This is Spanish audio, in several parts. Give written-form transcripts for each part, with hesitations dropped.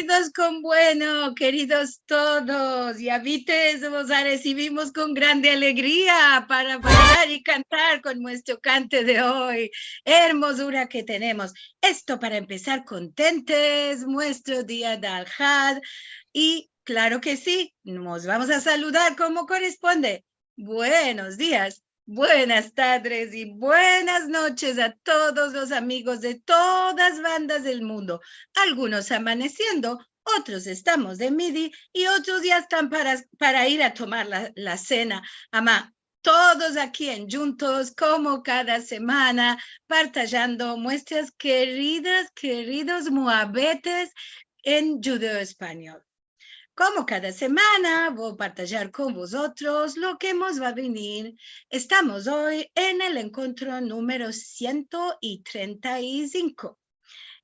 Bienvenidos con bueno, queridos todos. Y a Vites os recibimos con grande alegría para bailar y cantar con nuestro cante de hoy. Hermosura que tenemos. Esto para empezar contentes, nuestro día de Al-Had. Y claro que sí, nos vamos a saludar como corresponde. Buenos días. Buenas tardes y buenas noches a todos los amigos de todas bandas del mundo. Algunos amaneciendo, otros estamos de midi y otros ya están para ir a tomar la cena. Amá, todos aquí en juntos, como cada semana, partajando nuestras queridos muhabetes en judeo español. Como cada semana voy a partillar con vosotros lo que nos va a venir. Estamos hoy en el encuentro número 135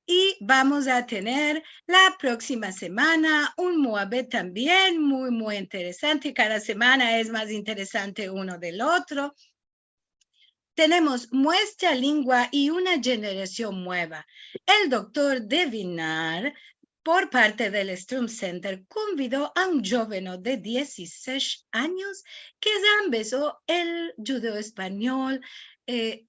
y vamos a tener la próxima semana un Moabet también muy interesante. Cada semana es más interesante uno del otro. Tenemos nuestra lengua y una generación nueva. El doctor Devinar, por parte del Strum Center, convidó a un joven de 16 años que ya empezó el judeo español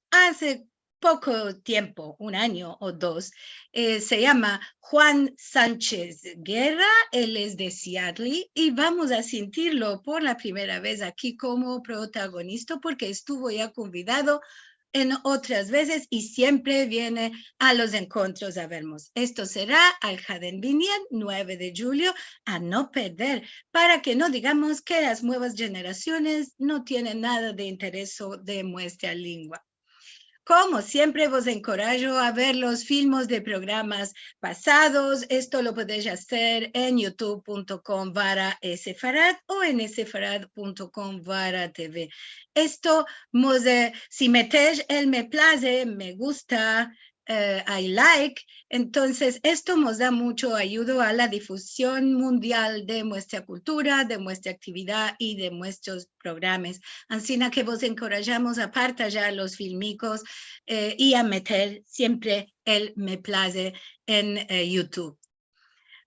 hace poco tiempo, un año o dos. Se llama Juan Sánchez Guerra, él es de Seattle y vamos a sentirlo por la primera vez aquí como protagonista porque estuvo ya convidado en otras veces y siempre viene a los encuentros a vernos. Esto será al Jaden Binyan, 9 de julio, a no perder, para que no digamos que las nuevas generaciones no tienen nada de interés de nuestra lengua. Como siempre, vos encorajo a ver los filmes de programas pasados. Esto lo podéis hacer en youtube.com/Sefarad o en sefarad.com/TV. Esto, si metéis el me place, me gusta, I like, entonces esto nos da mucho ayuda a la difusión mundial de nuestra cultura, de nuestra actividad y de nuestros programas. Así que vos encorajamos a partillar los filmicos y a meter siempre el me place en YouTube.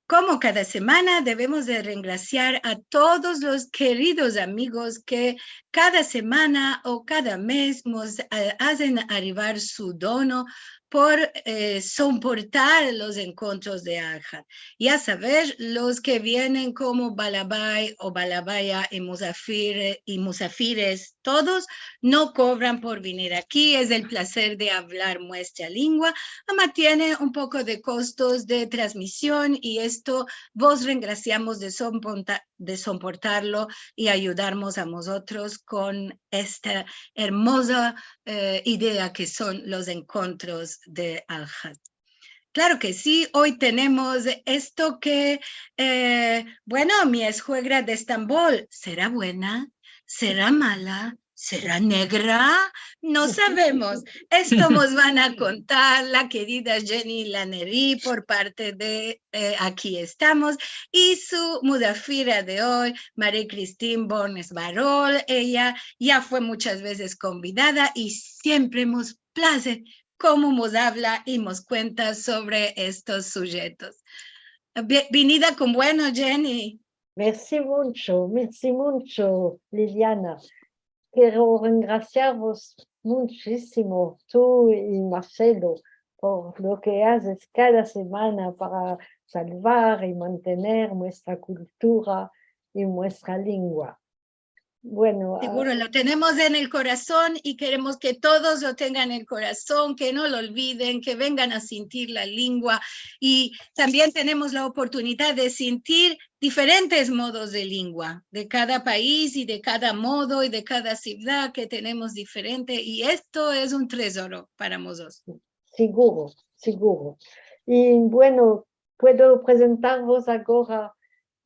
Como cada semana debemos de regraciar a todos los queridos amigos que cada semana o cada mes nos hacen arribar su dono por soportar los encuentros de Al-Had. Ya sabes, los que vienen como Balabay o Balabaya y Musafires, todos no cobran por venir aquí. Es el placer de hablar nuestra lengua. Ama tiene un poco de costos de transmisión y esto vos regraciamos de soportarlo y ayudarnos a nosotros con esta hermosa idea que son los encuentros de Al-Had. Claro que sí, hoy tenemos esto que, bueno, mi esjuegra de Estambul, ¿será buena? ¿Será mala? ¿Será negra? No sabemos. Esto nos van a contar la querida Jenny Laneri por parte de Aquí Estamos y su mudafira de hoy, María Cristín Bornes Barol. Ella ya fue muchas veces convidada y siempre nos place cómo nos habla y nos cuenta sobre estos sujetos. Bienvenida con bueno, Jenny. Merci mucho, Liliana. Quiero agradecervos muchísimo, tú y Marcelo, por lo que haces cada semana para salvar y mantener nuestra cultura y nuestra lengua. Bueno, seguro lo tenemos en el corazón y queremos que todos lo tengan en el corazón, que no lo olviden, que vengan a sentir la lengua y también tenemos la oportunidad de sentir diferentes modos de lengua de cada país y de cada modo y de cada ciudad que tenemos diferente y esto es un tesoro para nosotros. Seguro. Y bueno, ¿puedo presentaros ahora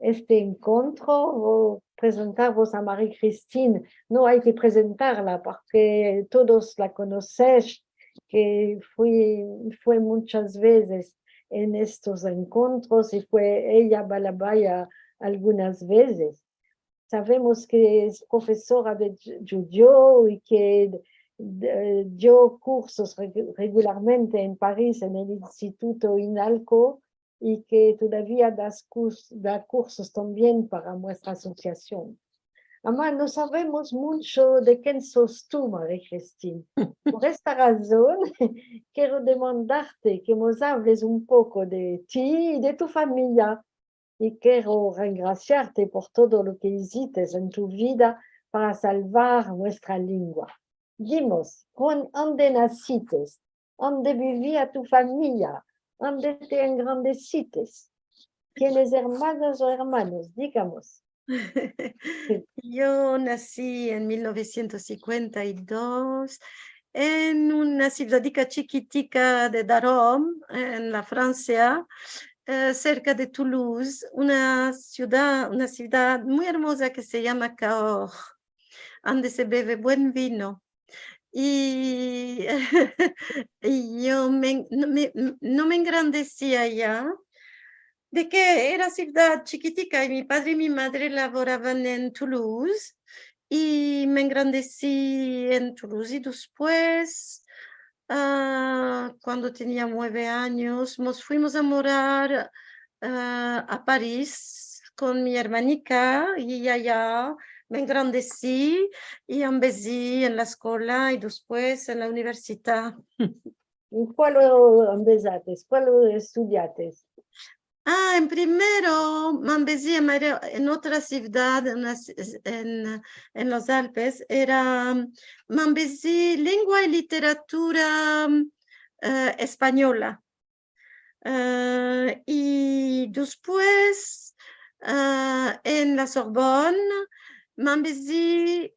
este encuentro o presentaros a María Cristín? No hay que presentarla porque todos la conocéis, que fue muchas veces en estos encuentros y fue ella Balabaya algunas veces. Sabemos que es profesora de judeo y que dio cursos regularmente en París en el Instituto INALCO y que todavía da cursos también para nuestra asociación. Además, no sabemos mucho de quién sos tú, María Cristina. Por esta razón, quiero demandarte que nos hables un poco de ti y de tu familia. Y quiero agradecerte por todo lo que hiciste en tu vida para salvar nuestra lengua. Dimos, ¿dónde naciste? ¿Dónde vivía tu familia? ¿Dónde te engrandeciste? ¿Tienes hermanos o hermanos? Digamos. Yo nací en 1952 en una ciudadica chiquitica de Darom, en la Francia, cerca de Toulouse, una ciudad muy hermosa que se llama Cahors, donde se bebe buen vino. Y, y yo no me engrandecí allá, de que era ciudad chiquitica y mi padre y mi madre laboraban en Toulouse y me engrandecí en Toulouse y después, cuando tenía 9 años, nos fuimos a morar a París con mi hermanica y allá me engrandecí y empecé en la escuela y después en la universidad. ¿En cuál empezaste? ¿Cuál estudiaste? En primero me empecé en otra ciudad, en los Alpes, me empecé lengua y literatura española. Y después en la Sorbonne me empecé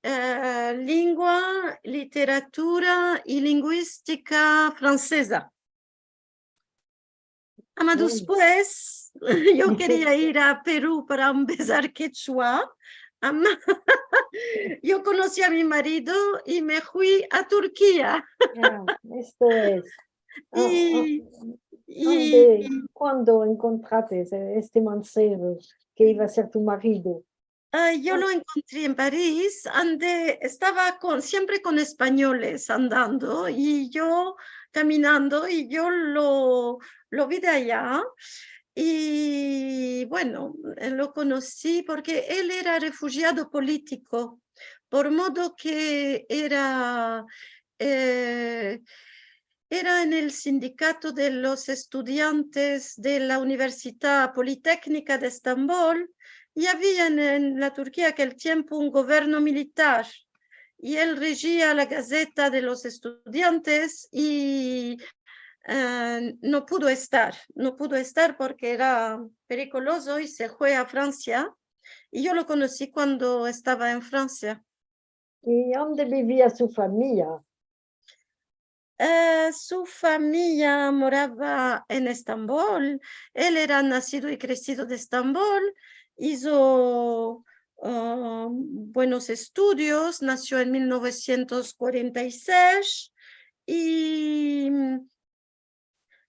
lengua, literatura y lingüística francesa. Después yo quería ir a Perú para empezar quechua. Yo conocí a mi marido y me fui a Turquía. Esto es. ¿Cuándo encontraste este mancebo que iba a ser tu marido? Yo lo encontré en París, estaba siempre con españoles andando y yo caminando y yo lo vi de allá y bueno, lo conocí porque él era refugiado político, por modo que era en el sindicato de los estudiantes de la Universidad Politécnica de Estambul y había en la Turquía aquel tiempo un gobierno militar y él regía la Gaceta de los Estudiantes y no pudo estar porque era peligroso y se fue a Francia y yo lo conocí cuando estaba en Francia. ¿Y dónde vivía su familia? Su familia moraba en Estambul. Él era nacido y crecido de Estambul. Hizo buenos estudios. Nació en 1946 y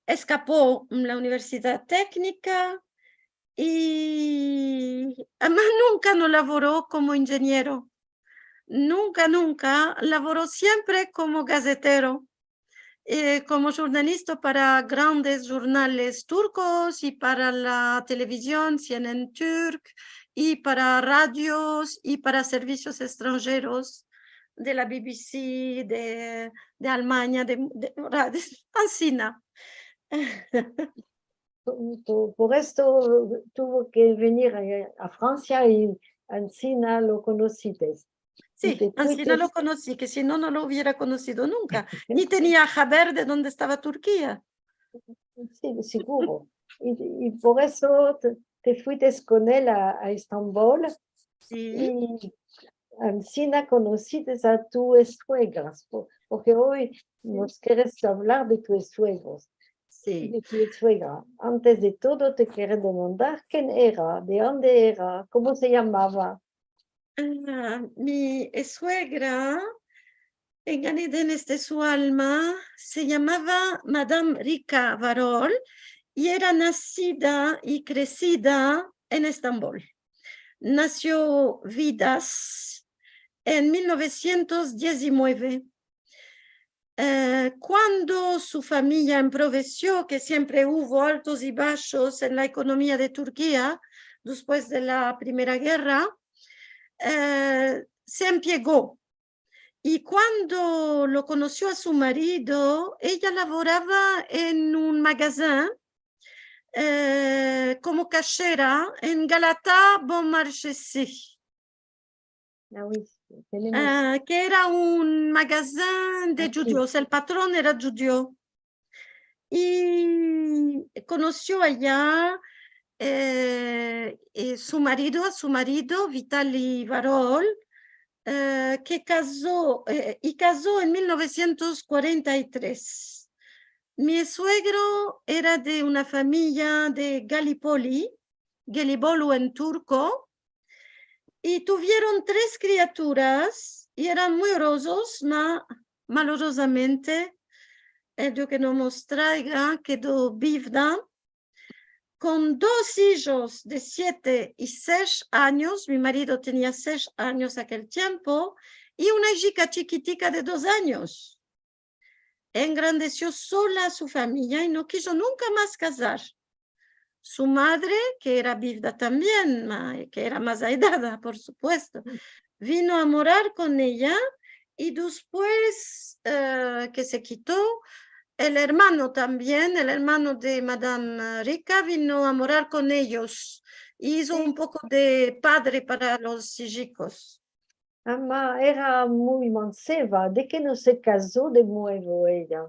escapó a la Universidad Técnica y además nunca no laboró como ingeniero. Nunca laboró siempre como gacetero. Como jornalista para grandes jornales turcos y para la televisión, CNN Turk, y para radios y para servicios extranjeros de la BBC, de Alemania, de Ancina. Por esto tuvo que venir a Francia y Ancina lo conociste. Sí, Ancina lo conocí, que si no, no lo hubiera conocido nunca. Ni tenía saber de dónde estaba Turquía. Sí, seguro. Y por eso te fuiste con él a Estambul. Sí. Y Ancina conociste a tus suegras, porque hoy nos quieres hablar de tus suegros. Sí. De tu suegra. Antes de todo te quiero demandar quién era, de dónde era, cómo se llamaba. Mi suegra, en su alma, se llamaba Madame Rika Varol y era nacida y crecida en Estambul. Nació Vidas en 1919 Cuando su familia improvisó, que siempre hubo altos y bajos en la economía de Turquía después de la Primera Guerra, se empiegó. Y cuando lo conoció a su marido, ella laboraba en un magazine como cajera en Galata Bon Marché, Ah oui, tenemos que era un magazine de aquí. judíos. El patrón era judío. Y conoció allá a su marido, Vitaly Varol, que casó en 1943. Mi suegro era de una familia de Gelibolu en turco, y tuvieron 3 criaturas y eran muy orosos, malorosamente, el que no nos traiga quedó viuda, con 2 hijos de 7 y 6 años, mi marido tenía 6 años aquel tiempo, y una chica chiquitica de 2 años. Engrandeció sola a su familia y no quiso nunca más casar. Su madre, que era viuda también, que era más aidada, por supuesto, vino a morar con ella, y después que se quitó, el hermano también, el hermano de Madame Rica, vino a morar con ellos y hizo un poco de padre para los hijos. Ama era muy manceba. ¿De qué no se casó de nuevo ella?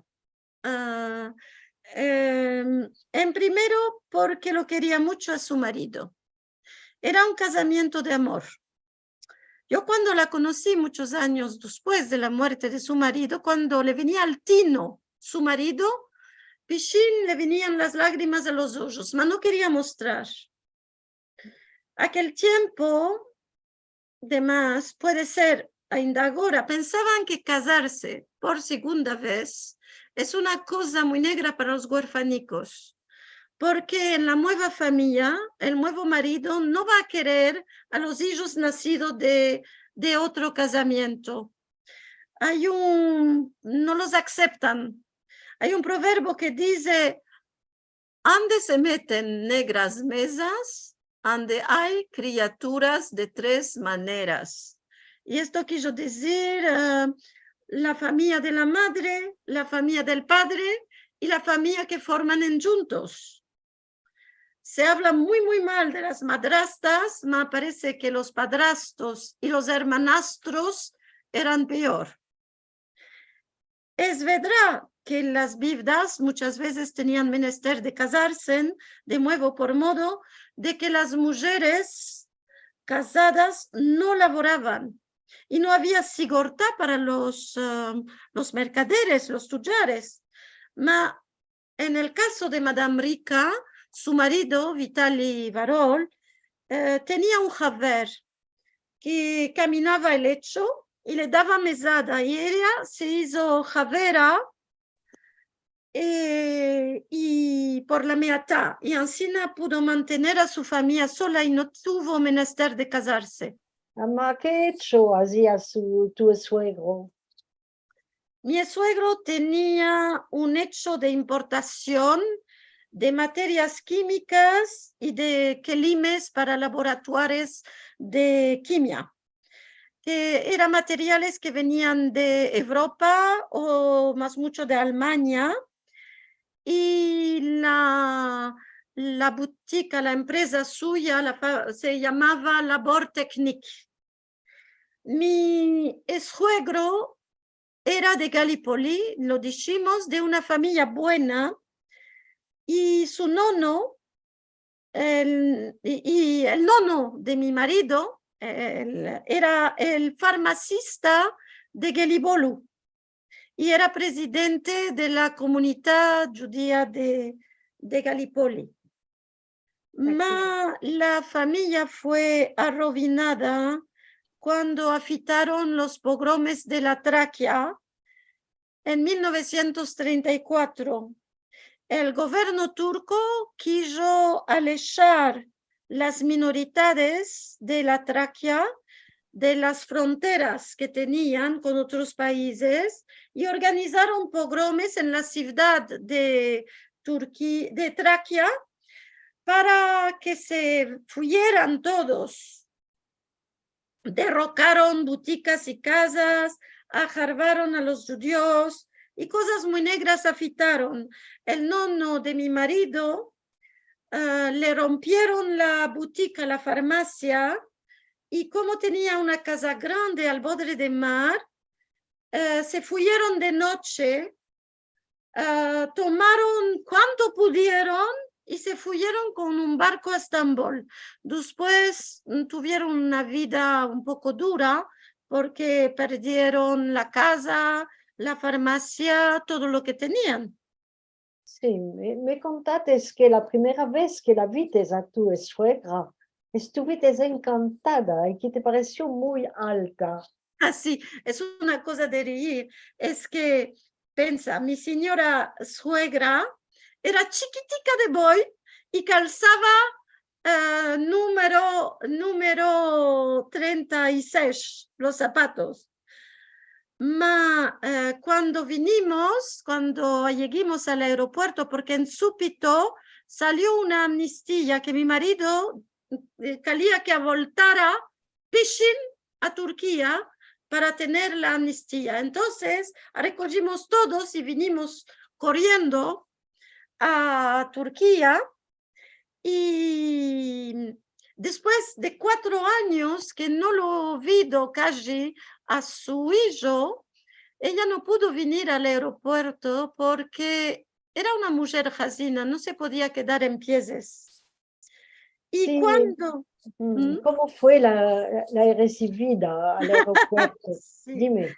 En primero, porque lo quería mucho a su marido. Era un casamiento de amor. Yo cuando la conocí muchos años después de la muerte de su marido, cuando le venía al tino su marido, Pichín, le venían las lágrimas a los ojos, pero no quería mostrar. Aquel tiempo, de más, puede ser, ainda ahora, pensaban que casarse por segunda vez es una cosa muy negra para los huérfanicos, porque en la nueva familia, el nuevo marido no va a querer a los hijos nacidos de otro casamiento. No los aceptan. Hay un proverbio que dice: ande se meten negras mesas, ande hay criaturas de 3 maneras. Y esto quiso decir la familia de la madre, la familia del padre y la familia que forman en juntos. Se habla muy, muy mal de las madrastas, me parece que los padrastros y los hermanastros eran peor. Es verdad que las viudas muchas veces tenían menester de casarse de nuevo, por modo de que las mujeres casadas no laboraban y no había sigortá para los mercaderes, los tullares. Ma en el caso de Madame Rica, su marido, Vitaly Varol, tenía un javer que caminaba el lecho y le daba mesada, y ella se hizo javera y por la meatá, y así pudo mantener a su familia sola y no tuvo menester de casarse. Ama, ¿qué hecho hacía tu suegro? Mi suegro tenía un hecho de importación de materias químicas y de quelimes para laboratorios de química, que eran materiales que venían de Europa o más mucho de Alemania, y la boutique, la empresa suya se llamaba Labor Technique. Mi suegro era de Gallipoli, lo dijimos, de una familia buena, y su nono, el nono de mi marido, era el farmacista de Gelibolu y era presidente de la comunidad judía de Gallipoli. La familia fue arruinada cuando afitaron los pogromes de la Traquia en 1934. El gobierno turco quiso alejar las minoridades de la Traquia de las fronteras que tenían con otros países y organizaron pogromes en la ciudad de Traquia para que se fueran todos. Derrocaron boutiques y casas, ajarbaron a los judíos y cosas muy negras afitaron. El nono de mi marido le rompieron la boutique, la farmacia, y como tenía una casa grande al borde del mar, se fueron de noche, tomaron cuanto pudieron y se fueron con un barco a Estambul. Después tuvieron una vida un poco dura porque perdieron la casa, la farmacia, todo lo que tenían. Sí, me contaste que la primera vez que la viste a tu suegra, estuviste encantada y que te pareció muy alta. Así, es una cosa de reír. Es que, pensa, mi señora suegra era chiquitica de boy y calzaba número 36, los zapatos. Cuando llegamos al aeropuerto, porque en súbito salió una amnistía que mi marido quería que voltara Pishin a Turquía para tener la amnistía. Entonces recogimos todos y vinimos corriendo a Turquía, y después de 4 años que no lo vi casi a su hijo, ella no pudo venir al aeropuerto porque era una mujer jasina, no se podía quedar en pies. Y Sí, cuando... ¿cómo fue la recibida al aeropuerto? Sí. Dime.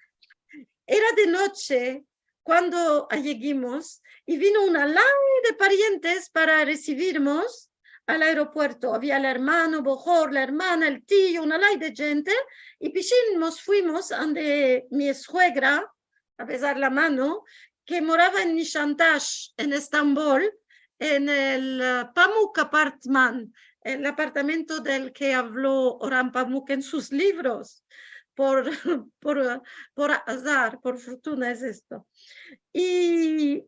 Era de noche cuando llegamos y vino una línea de parientes para recibirnos al aeropuerto. Había el hermano Bojor, la hermana, el tío, una línea de gente, y pishin nos fuimos ante mi suegra a besar la mano, que moraba en Nishantash, en Estambul, en el Pamuk Apartment, el apartamento del que habló Orhan Pamuk en sus libros. Por azar, por fortuna es esto. Y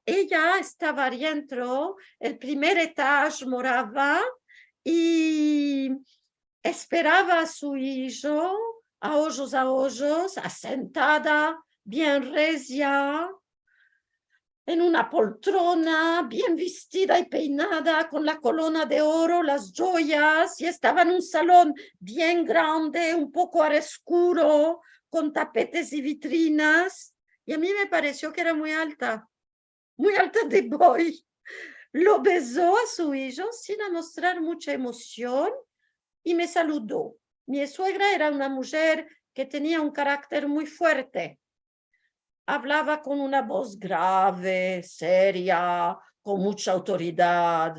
ella estaba adentro, el primer etaje moraba y esperaba a su hijo, a ojos, asentada, bien recia, en una poltrona, bien vestida y peinada, con la corona de oro, las joyas, y estaba en un salón bien grande, un poco oscuro, con tapetes y vitrinas, y a mí me pareció que era muy alta de boy. Lo besó a su hijo sin mostrar mucha emoción y me saludó. Mi suegra era una mujer que tenía un carácter muy fuerte. Hablaba con una voz grave, seria, con mucha autoridad.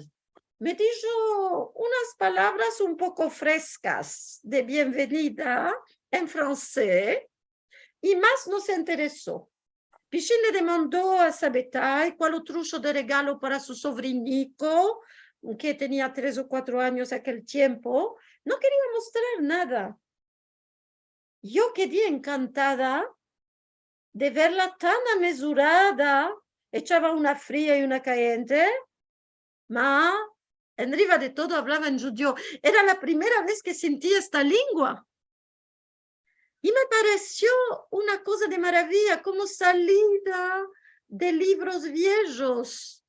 Me dijo unas palabras un poco frescas de bienvenida en francés y más no se interesó. Pishin le demandó a Sabetai cuál trucho de regalo para su sobrinico, que tenía 3 o 4 años aquel tiempo. No quería mostrar nada. Yo quedé encantada de verla tan amesurada, echaba una fría y una caliente, ma arriba de todo hablaba en judío. Era la primera vez que sentía esta lengua. Y me pareció una cosa de maravilla, como salida de libros viejos.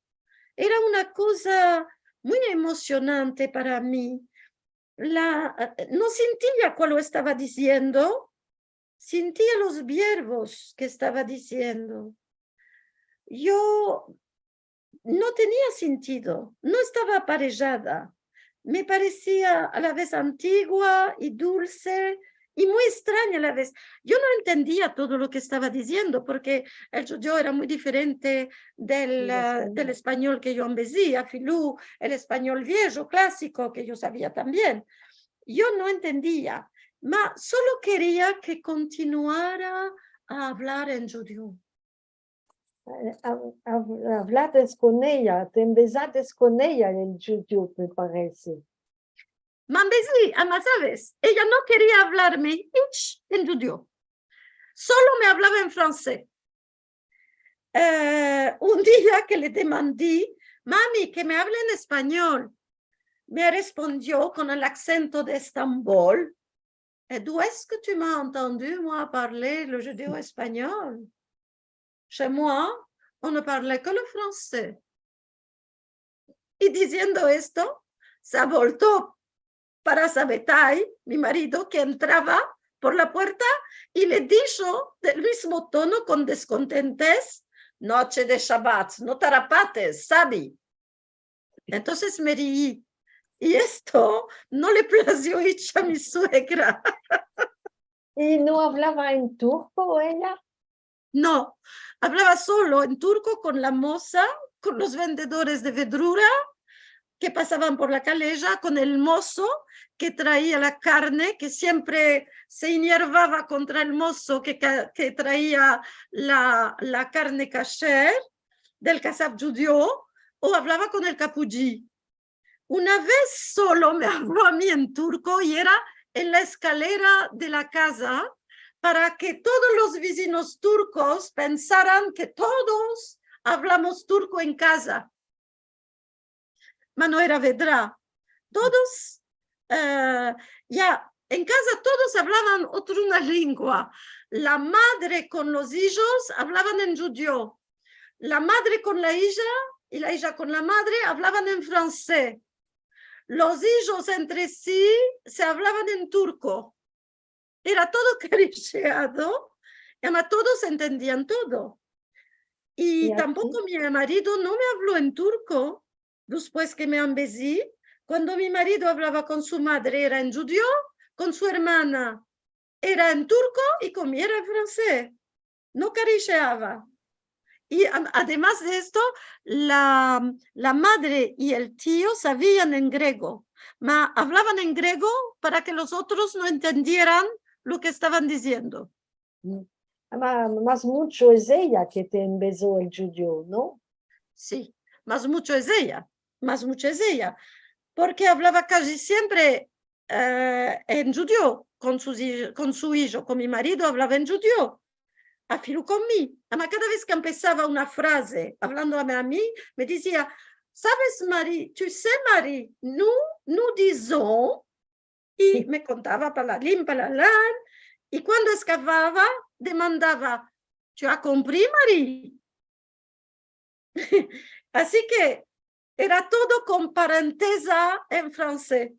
Era una cosa muy emocionante para mí. No sentía cuál lo estaba diciendo, sentía los verbos que estaba diciendo. Yo no tenía sentido, no estaba aparejada. Me parecía a la vez antigua y dulce y muy extraña a la vez. Yo no entendía todo lo que estaba diciendo porque el judío era muy diferente del español que yo embesía, Filú, el español viejo, clásico, que yo sabía también. Yo no entendía, pero solo quería que continuara a hablar en judío. Hablaste con ella, te empezaste con ella en el YouTube, me parece. Mambesi, ama sabes, ella no quería hablarme en judío, solo me hablaba en francés. Un día que le demandé, mami, que me hable en español, me respondió con el acento de Estambul, d'où est-ce que tu m'as entendu, moi, parler le judéo-espagnol? Chez moi, on ne parlait que le français. Y diciendo esto, se voltó para Sabetay, mi marido, que entraba por la puerta y le dijo del mismo tono con descontentez, noche de Shabbat, no tarapates, sabi. Entonces me reí. Y esto no le plació a mi suegra. ¿Y no hablaba en turco ella? No, hablaba solo en turco con la moza, con los vendedores de verdura que pasaban por la calleja, con el mozo que traía la carne, que siempre se enervaba contra el mozo que traía la carne kasher del kasab judío, o hablaba con el capudí. Una vez solo me habló a mí en turco y era en la escalera de la casa para que todos los vecinos turcos pensaran que todos hablamos turco en casa. Pero no era verdad. Todos, ya, en casa todos hablaban otra lengua. La madre con los hijos hablaban en judío. La madre con la hija y la hija con la madre hablaban en francés. Los hijos entre sí se hablaban en turco. Era todo caricheado, y todos entendían todo. Y tampoco mi marido no me habló en turco después que me embesí. Cuando mi marido hablaba con su madre era en judío, con su hermana era en turco y con mi era en francés. No caricheaba. Y además de esto, la madre y el tío sabían en griego, pero hablaban en griego para que los otros no entendieran lo que estaban diciendo. Más mucho es ella que te embesó el judío, ¿no? Sí, más mucho es ella, porque hablaba casi siempre en judío con su hijo, con mi marido hablaba en judío. A filo conmigo. Pero cada vez que empezaba una frase hablándome a mí, me decía, ¿sabes, Marie? Tu sais, Marie, nous disons, y me contaba palalim, palalán, y cuando escapaba, demandaba, ¿tu as compris, Marie? Así que era todo con parentesa en francés.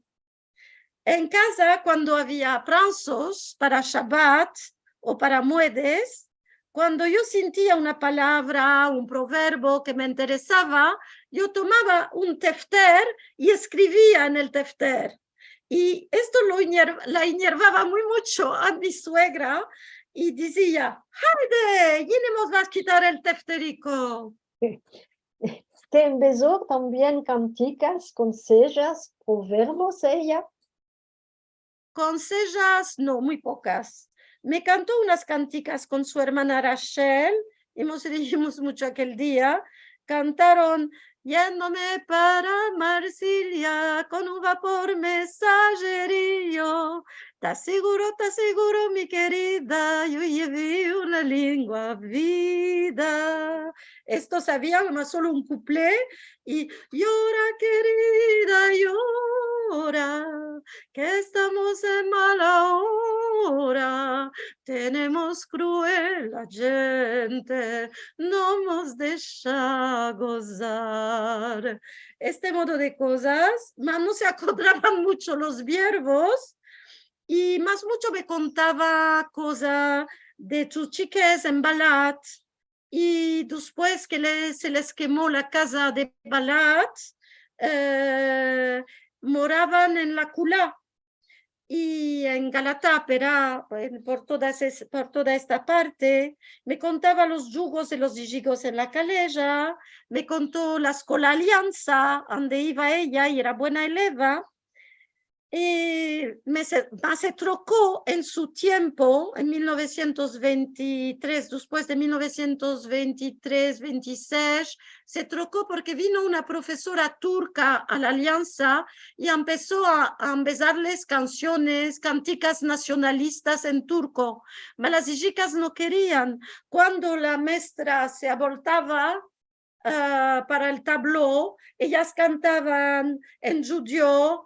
En casa, cuando había pranzos para Shabbat o para muedes, cuando yo sentía una palabra, un proverbio que me interesaba, yo tomaba un tefter y escribía en el tefter. Y esto la enervaba muy mucho a mi suegra y decía, ¡Hayde! ¿Y nos vas a quitar el tefterico? ¿Te empezó también canticas, consejos, proverbios ella? Consejos, no, muy pocas. Me cantó unas canticas con su hermana Rachel, y nos reímos mucho aquel día. Cantaron, yéndome para Marsilia con un vapor mensajerío. ¿Estás seguro, mi querida? Yo llevé una lengua vida. Esto sabía más solo un cuplé, y llora, querida, llora, que estamos en mala hora, tenemos cruel la gente, no nos deja gozar. Este modo de cosas, más no se acordaban mucho los verbos, y más mucho me contaba cosas de sus chiques en Balat, y después que se les quemó la casa de Balat, moraban en la Kula y en Galatá, pero por toda esta parte. Me contaba los yugos de los yigos en la calleja, me contó la escuela Alianza, donde iba ella y era buena eleva. se trocó en su tiempo, en 1923, después de 1923-26, se trocó porque vino una profesora turca a la Alianza y empezó a empezarles canciones, cánticas nacionalistas en turco. Pero las chicas no querían. Cuando la maestra se voltaba para el tabló, ellas cantaban en judío: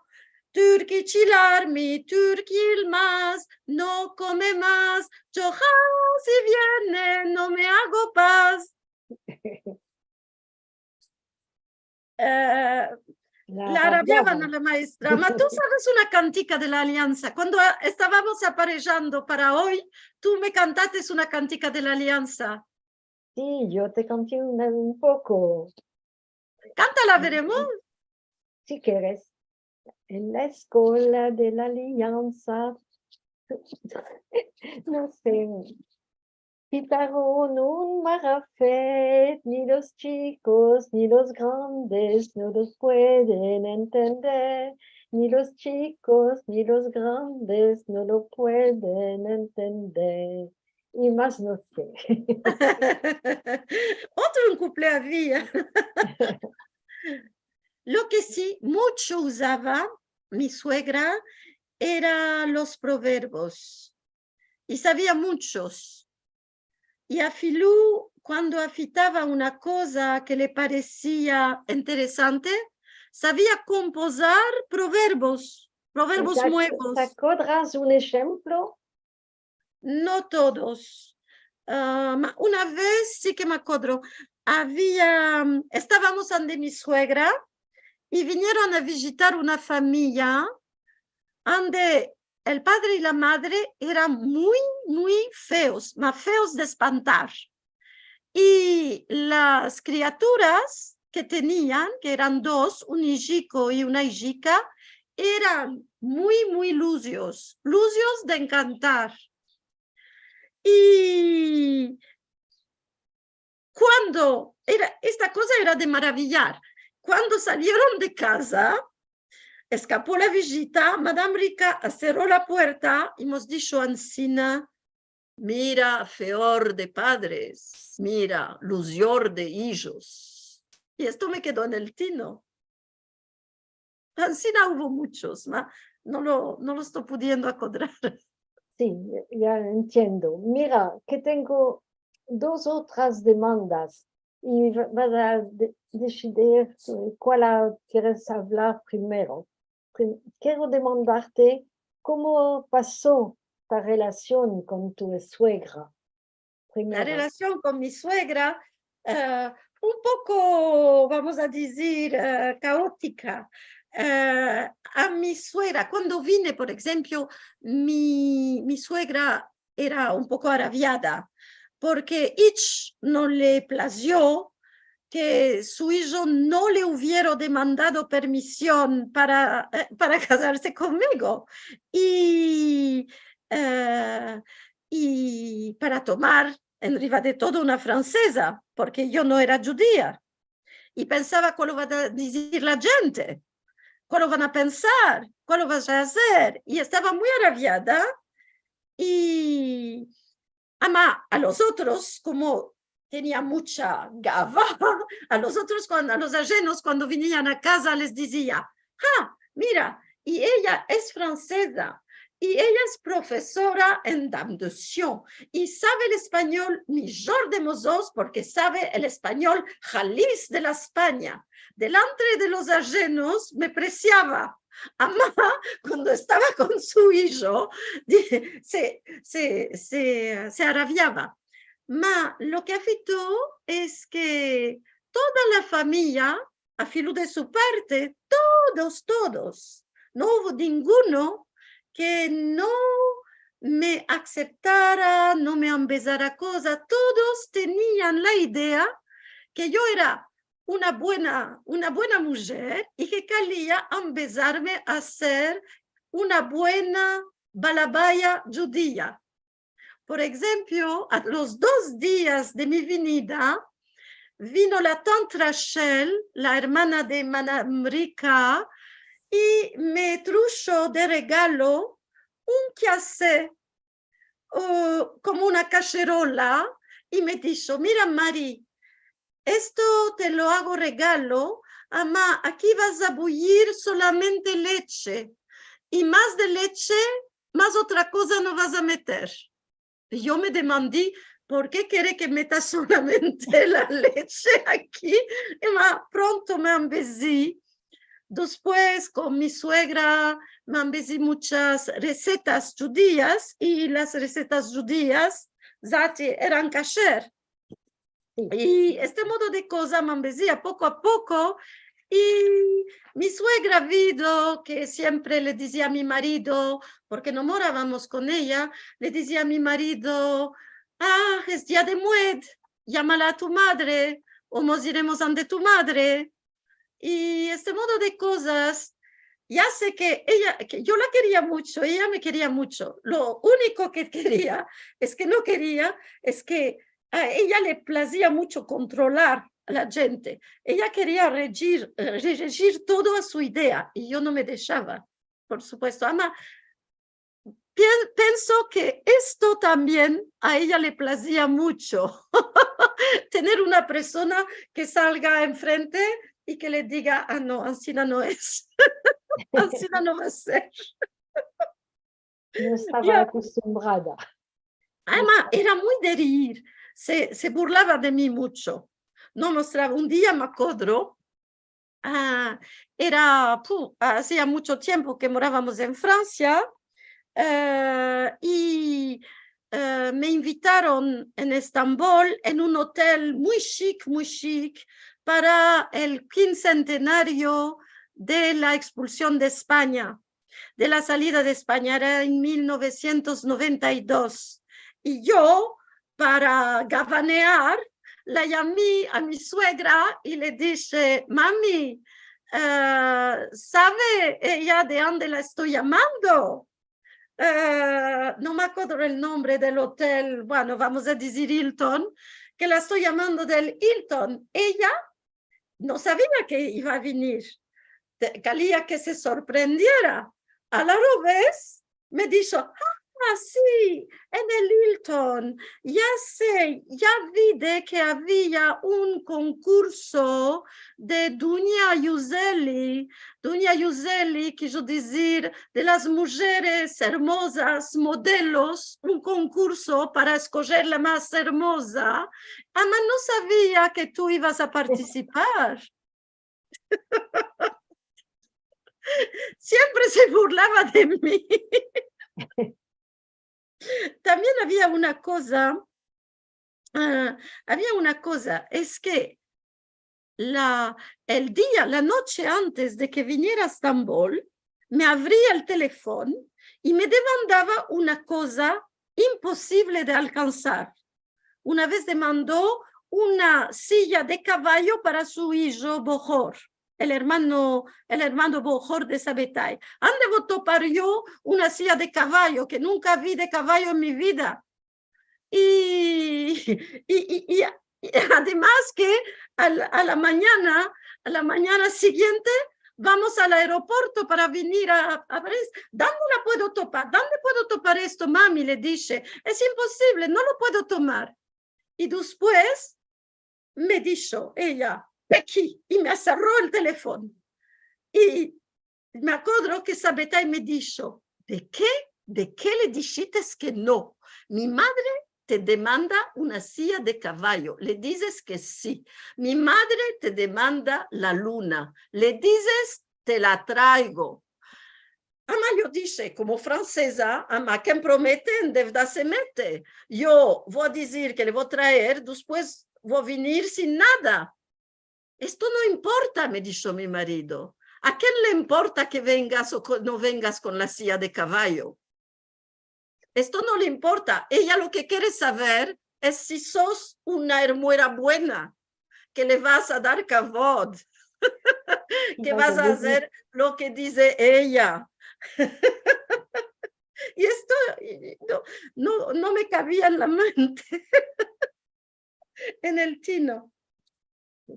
Türkçiler mi, Türk Yılmaz, no come más, yo si viene, no me hago paz. La arabiaban a la maestra. Ma tú sabes una cantica de la Alianza. Cuando estábamos aparejando para hoy, tú me cantaste una cantica de la Alianza. Sí, yo te canté un poco. Cántala, veremos. Si quieres. En la escuela de la Alianza, no sé, pitaron un marafet, ni los chicos ni los grandes no los pueden entender, ni los chicos ni los grandes no lo pueden entender. Y más no sé. Otro cumpleaños había. Lo que sí mucho usaba mi suegra eran los proverbios. Y sabía muchos. Y a Filú, cuando afitaba una cosa que le parecía interesante, sabía composar proverbios nuevos. ¿Te acuerdas un ejemplo? No todos. Una vez sí que me acuerdo. Estábamos ante mi suegra y vinieron a visitar una familia donde el padre y la madre eran muy, muy feos, más feos de espantar. Y las criaturas que tenían, que eran dos, un hijico y una hijica, eran muy, muy lucios de encantar. Y esta cosa era de maravillar. Cuando salieron de casa, escapó la visita, Madame Rica cerró la puerta y hemos dicho a Ancina: mira, feor de padres, mira, lucior de hijos. Y esto me quedó en el tino. Ancina hubo muchos, no lo estoy pudiendo acordar. Sí, ya entiendo. Mira, que tengo dos otras demandas y vas a decidir cuál quieres hablar primero. Quiero demandarte cómo pasó ta relación con tu suegra. La relación con mi suegra, un poco, vamos a decir, caótica. A mi suegra, cuando vine, por ejemplo, mi suegra era un poco arabiada, porque no le plació que su hijo no le hubiera demandado permisión para casarse conmigo y para tomar en riva de todo una francesa, porque yo no era judía. Y pensaba cuál va a decir la gente, cuál van a pensar, cuál vas a hacer. Y estaba muy arabiada. Y a los otros, como tenía mucha gava, a los otros, a los ajenos, cuando venían a casa, les decía: mira, y ella es francesa, y ella es profesora en Damdución, y sabe el español mejor de nosotros, porque sabe el español jalis de la España. Delante de los ajenos me preciaba. Amá, cuando estaba con su hijo, se arabiaba. Lo que afectó es que toda la familia, a filo de su parte, todos, no hubo ninguno que no me aceptara, no me empezara cosas. Todos tenían la idea que yo era una buena mujer y que quería empezarme a ser una buena balabaya judía. Por ejemplo, a los 2 días de mi venida, vino la tante Rachel, la hermana de Madame Rica, y me trajo de regalo un quehacer como una cacerola y me dijo, mira Mari, esto te lo hago regalo, ama, aquí vas a bullir solamente leche y más de leche, más otra cosa no vas a meter. Y yo me demandé, ¿por qué quiere que meta solamente la leche aquí? Y pronto me embellecí. Después, con mi suegra, me embellecí muchas recetas judías y las recetas judías eran kasher. Sí. Y este modo de cosa me embellecía poco a poco. Y mi suegra vido que siempre le decía a mi marido, porque no morábamos con ella, le decía a mi marido, es día de Mued, llámala a tu madre, o nos iremos ante tu madre. Y este modo de cosas, ya sé que yo la quería mucho, ella me quería mucho. Lo único que quería, es que a ella le placía mucho controlar a la gente. Ella quería regir todo a su idea y yo no me dejaba, por supuesto. Ama, pienso que esto también a ella le placía mucho. Tener una persona que salga enfrente y que le diga, no, así no es. Así no va a ser. No estaba acostumbrada. Además, era muy de reír. Se burlaba de mí mucho. No mostraba. Un día me acuerdo, hacía mucho tiempo que morábamos en Francia y me invitaron en Estambul en un hotel muy chic, para el quincentenario de la expulsión de España, de la salida de España, era en 1992. Y yo, para gabanear, la llamé a mi suegra y le dije, mami, ¿sabe ella de dónde la estoy llamando? No me acuerdo el nombre del hotel, bueno, vamos a decir Hilton, que la estoy llamando del Hilton. Ella no sabía que iba a venir, quería que se sorprendiera. A la vez me dijo, sí, en el Hilton, ya sé, ya vi de que había un concurso de Dunia Yuzeli, quiso decir, de las mujeres hermosas, modelos, un concurso para escoger la más hermosa. Ama, no sabía que tú ibas a participar. Siempre se burlaba de mí. También había una cosa, es que la noche antes de que viniera a Estambul, me abría el teléfono y me demandaba una cosa imposible de alcanzar. Una vez demandó una silla de caballo para su hijo Bohor, el hermano Bohor de Sabetay. ¿Dónde voy a topar yo una silla de caballo que nunca vi de caballo en mi vida? Y además que a la mañana siguiente vamos al aeropuerto para venir a París. ¿Dónde la puedo topar? ¿Dónde puedo topar esto, mami? Le dije, es imposible, no lo puedo tomar. Y después me dijo ella, aquí, y me cerró el teléfono. Y me acuerdo que Sabetay me dijo, ¿de qué le dijiste que no? Mi madre te demanda una silla de caballo, le dices que sí. Mi madre te demanda la luna, le dices, te la traigo. Ama, yo dije, como francesa, ama, quien promete en deuda se mete. Yo voy a decir que le voy a traer, después voy a venir sin nada. Esto no importa, me dijo mi marido. ¿A quién le importa que vengas o no vengas con la silla de caballo? Esto no le importa. Ella lo que quiere saber es si sos una hermana buena, que le vas a dar kavod, que vas a hacer lo que dice ella. Y esto no me cabía en la mente, en el chino.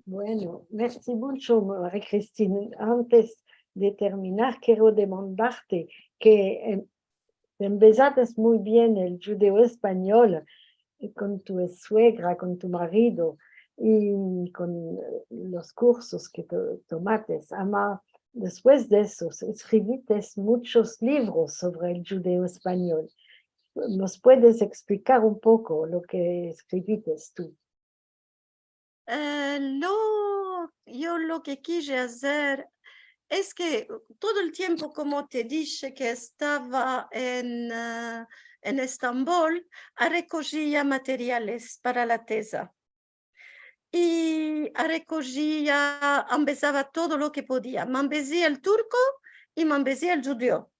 Bueno, merci mucho, María Cristina. Antes de terminar, quiero demandarte que empezaste muy bien el judeo español con tu suegra, con tu marido y con los cursos que tomaste. Ama, después de eso, escribiste muchos libros sobre el judeo español. ¿Nos puedes explicar un poco lo que escribiste tú? Yo lo que quise hacer es que todo el tiempo, como te dije, que estaba en Estambul, recogía materiales para la tesis. Y recogía, empezaba todo lo que podía. Me empecé el turco y me empecé el judío.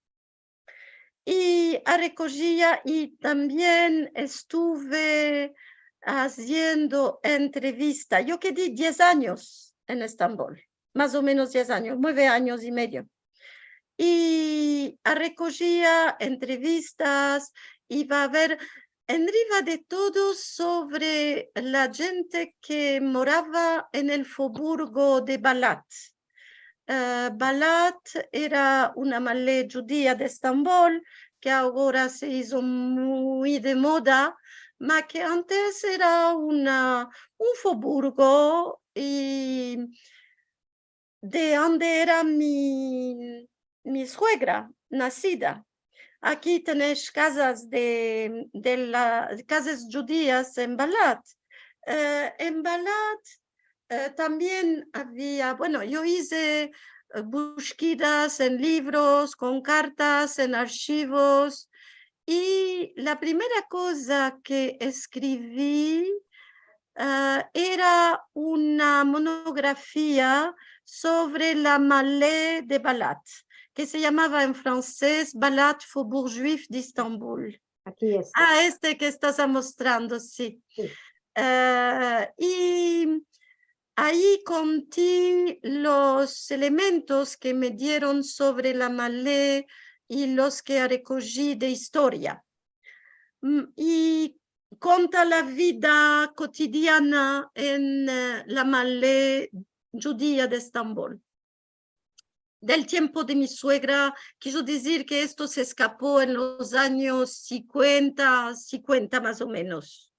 Y recogía y también estuve haciendo entrevistas. Yo quedé 10 años en Estambul, más o menos 10 años, 9 años y medio. Y recogía entrevistas, iba a ver arriba de todo sobre la gente que moraba en el Faubourg de Balat. Balat era una malé judía de Estambul que ahora se hizo muy de moda, pero que antes era un faubourg y de donde era mi suegra nacida. Aquí tenéis casas casas judías en Balat. En Balat también había, bueno, yo hice búsquedas en libros, con cartas, en archivos, y la primera cosa que escribí era una monografía sobre la malé de Balat, que se llamaba en francés Balat Faubourg Juif d'Istanbul. Aquí está. Este que estás mostrando, sí. Sí. Y ahí conté los elementos que me dieron sobre la malé y los que recogí de historia. Y conta la vida cotidiana en la malé judía de Estambul. Del tiempo de mi suegra, quiso decir que esto se escapó en los años 50 más o menos.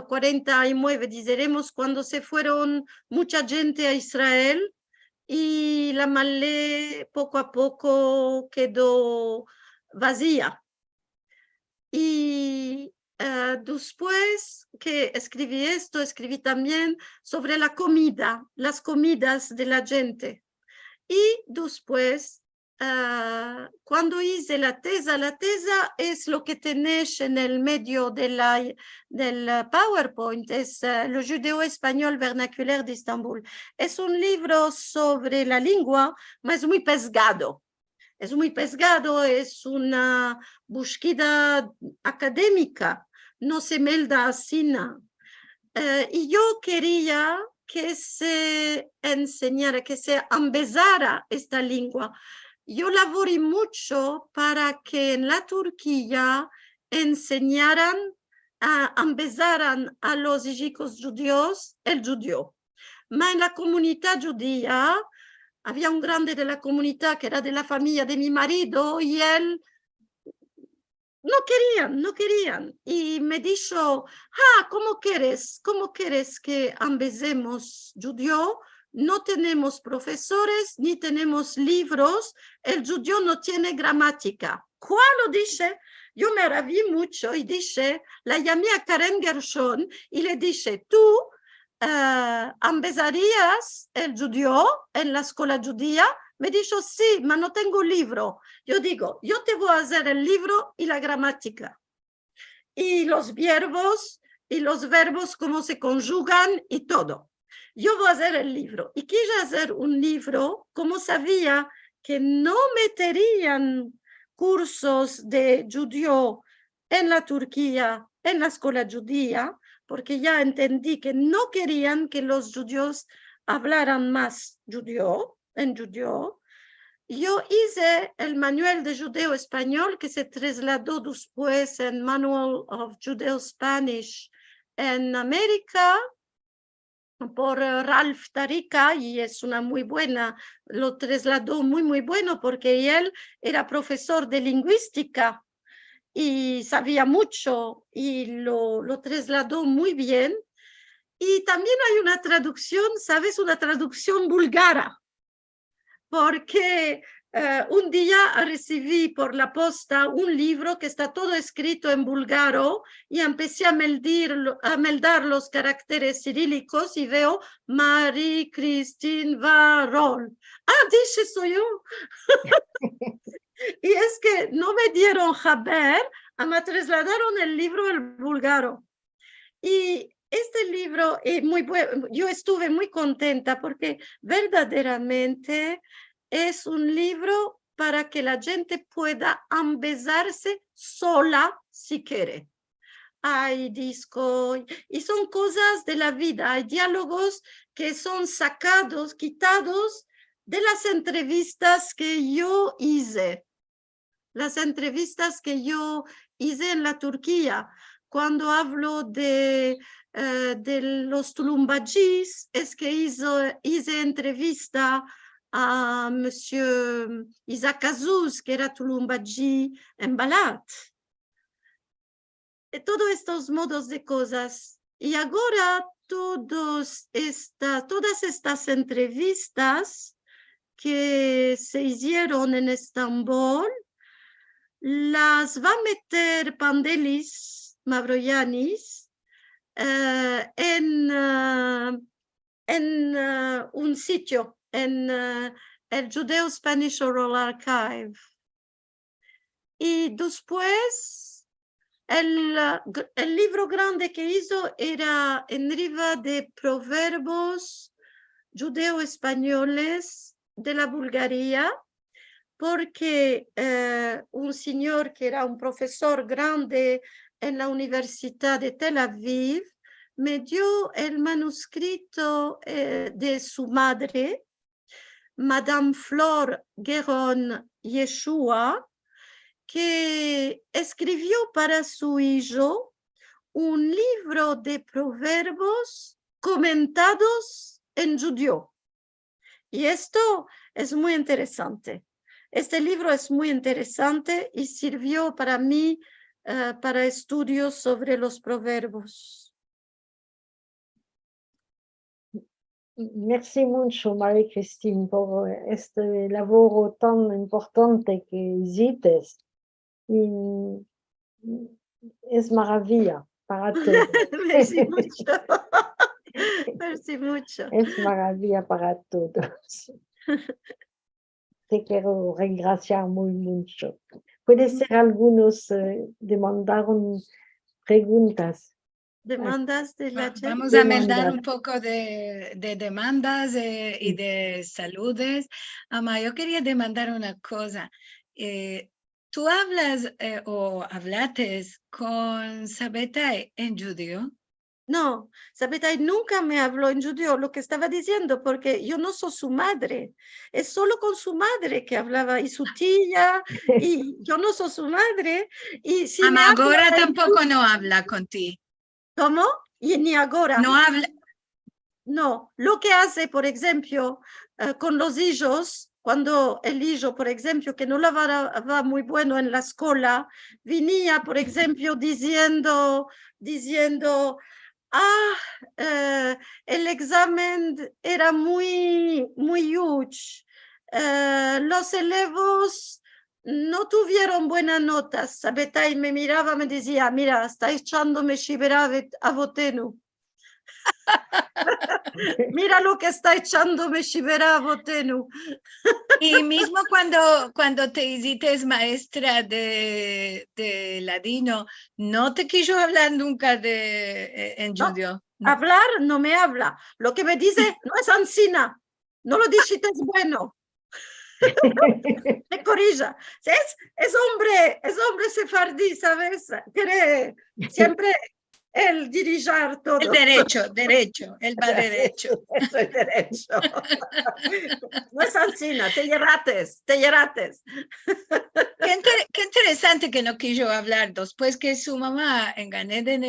49, diremos, cuando se fueron mucha gente a Israel y la malé poco a poco quedó vacía. Y después que escribí esto, escribí también sobre la comida, las comidas de la gente. Y después, cuando hice la tesis es lo que tenéis en el medio del PowerPoint, es el judeo español vernacular de Estambul. Es un libro sobre la lengua, pero es muy pesado. Es muy pesado, es una búsqueda académica, no se melda así. Y yo quería que se enseñara, que se empezara esta lengua. Yo laboré mucho para que en la Turquía enseñaran, empezaran a los hijos judíos el judío. Pero en la comunidad judía había un grande de la comunidad que era de la familia de mi marido y él no querían. Y me dijo, ¿cómo quieres que empecemos judío? No tenemos profesores ni tenemos libros, el judío no tiene gramática. ¿Cuál lo dije? Yo me maraví mucho y dije, la llamé a Karen Gershon y le dije, tú empezarías el judío en la escuela judía. Me dijo, sí, pero no tengo libro. Yo digo, yo te voy a hacer el libro y la gramática. Y los verbos, cómo se conjugan y todo. Yo voy a hacer el libro. Y quise hacer un libro, como sabía que no meterían cursos de judío en la Turquía, en la escuela judía, porque ya entendí que no querían que los judíos hablaran más judío, en judío. Yo hice el manual de judeo español que se trasladó después en Manual of Judeo Spanish en América, por Ralph Tariqa y es una muy buena, lo trasladó muy bueno porque él era profesor de lingüística y sabía mucho y lo trasladó muy bien. Y también hay una traducción, ¿sabes? Una traducción búlgara, porque un día recibí por la posta un libro que está todo escrito en búlgaro y empecé a meldar los caracteres cirílicos y veo Marie-Christine Varol. Ah, dije, soy yo. Y es que no me dieron saber, me trasladaron el libro en búlgaro. Y este libro es muy bueno, yo estuve muy contenta porque verdaderamente es un libro para que la gente pueda empezarse sola si quiere. Hay disco y son cosas de la vida, hay diálogos que son sacados, quitados de las entrevistas que yo hice. Las entrevistas que yo hice en la Turquía, cuando hablo de los Tulumbachis, es que hice entrevista a Monsieur Isaac Azouz, que era Tulumbachi en Balat. Todos estos modos de cosas. Y ahora todas estas entrevistas que se hicieron en Estambul, las va a meter Pandelis Mavroyiannis en un sitio, en el Judeo Spanish Oral Archive. Y después el libro grande que hizo era en riva de proverbios judeo-españoles de la Bulgaria, porque un señor que era un profesor grande en la Universidad de Tel Aviv me dio el manuscrito de su madre, Madame Flor Gueron Yeshua, que escribió para su hijo un libro de proverbios comentados en judío. Y esto es muy interesante. Este libro es muy interesante y sirvió para mí para estudios sobre los proverbios. Merci mucho, Marie-Christine, por este laboro tan importante que hiciste. Y es maravilla para todos. Merci mucho. Merci mucho. Es maravilla para todos. Te quiero agradecer muy mucho. Puede ser algunos demandaron preguntas. Demandas de la gente. Vamos a meldar un poco de demandas y de saludes. Ama, yo quería demandar una cosa. ¿Tú hablas o hablates con Sabetai en judío? No, Sabetai nunca me habló en judío, lo que estaba diciendo, porque yo no soy su madre. Es solo con su madre que hablaba y su tía, y yo no soy su madre. Y si Ama, ahora tampoco no habla contigo. ¿Cómo? Y ni ahora. No habla. No, lo que hace, por ejemplo, con los hijos, cuando el hijo, por ejemplo, que no la va muy bueno en la escuela, venía, por ejemplo, diciendo, el examen era muy huge. Los elevos no tuvieron buenas notas. Sabetai me miraba, me decía, mira, está echándome shibera a Botenu. Mira lo que está echándome shibera a Botenu. Y mismo cuando te hiciste maestra de ladino, no te quiso hablar nunca en judío. No, hablar no me habla. Lo que me dice no es ansina. No lo dijiste es bueno. Me corrija. Es hombre sefardí, ¿sabes? Quiere siempre él dirigir todo. El derecho, él va derecho. Eso es derecho. No es Alcina, te llerates. Qué interesante que no quiso hablar después que su mamá en Ganeden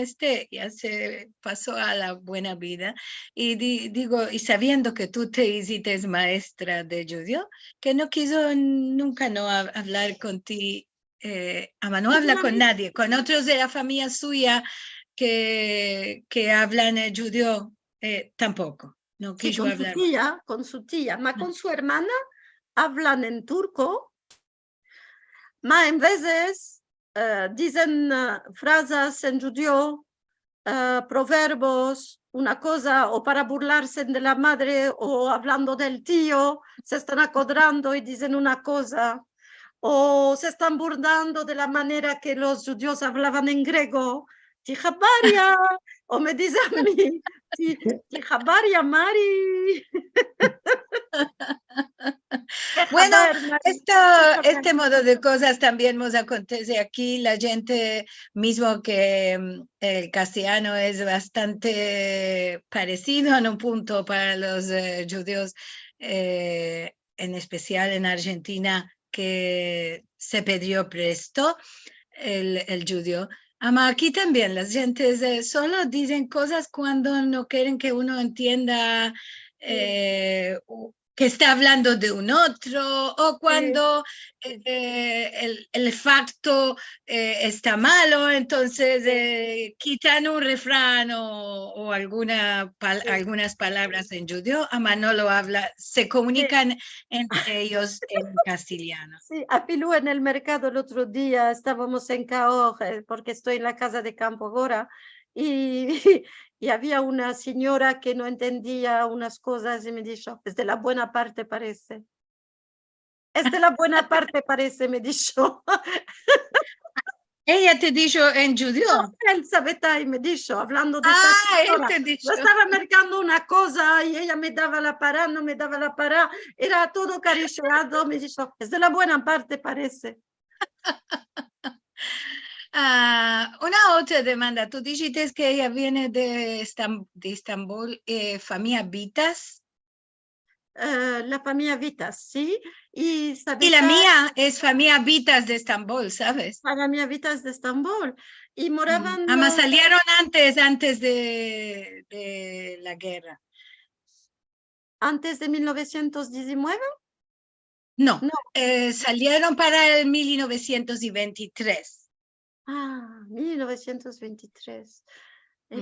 ya se pasó a la buena vida y digo, y sabiendo que tú te hiciste maestra de judío, que no quiso nunca no hablar contigo, no habla con nadie, con otros de la familia suya que hablan judío tampoco, no Sí, quiso hablar. con su tía, ma con su hermana hablan en turco. Ma en veces dicen frases en judío, proverbios, una cosa, o para burlarse de la madre, o hablando del tío, se están acordando y dicen una cosa, o se están burlando de la manera que los judíos hablaban en griego, Tijabaria, o me dice a mí, Tijabaria, Mari. Bueno, este modo de cosas también nos acontece aquí. La gente, mismo que el castellano es bastante parecido en un punto para los judíos, en especial en Argentina, que se pidió presto el judío. Aquí también las gentes solo dicen cosas cuando no quieren que uno entienda que está hablando de un otro o cuando el facto está malo, entonces quitan un refrán o algunas palabras en judío, no lo habla, se comunican entre ellos en castellano. Sí, a Pilú en el mercado el otro día estábamos en Caor, porque estoy en la casa de campo ahora, y había una señora que no entendía unas cosas y me dijo, es de la buena parte parece. Es de la buena parte parece, me dijo. Ella te dijo en judío. No, él sabeta y me dijo, hablando de esta señora. Él te dijo. Yo estaba mercando una cosa y ella me daba la parada, no me daba la parada, era todo acariciado, me dijo, es de la buena parte parece. Una otra demanda, tú dijiste que ella viene de Estambul, familia Vitas. La familia Vitas, sí. Y la mía es familia Vitas de Estambul, ¿sabes? La familia Vitas de Estambul. Y moraban... Además salieron antes de la guerra. ¿Antes de 1919? No. Salieron para el 1923. 1923.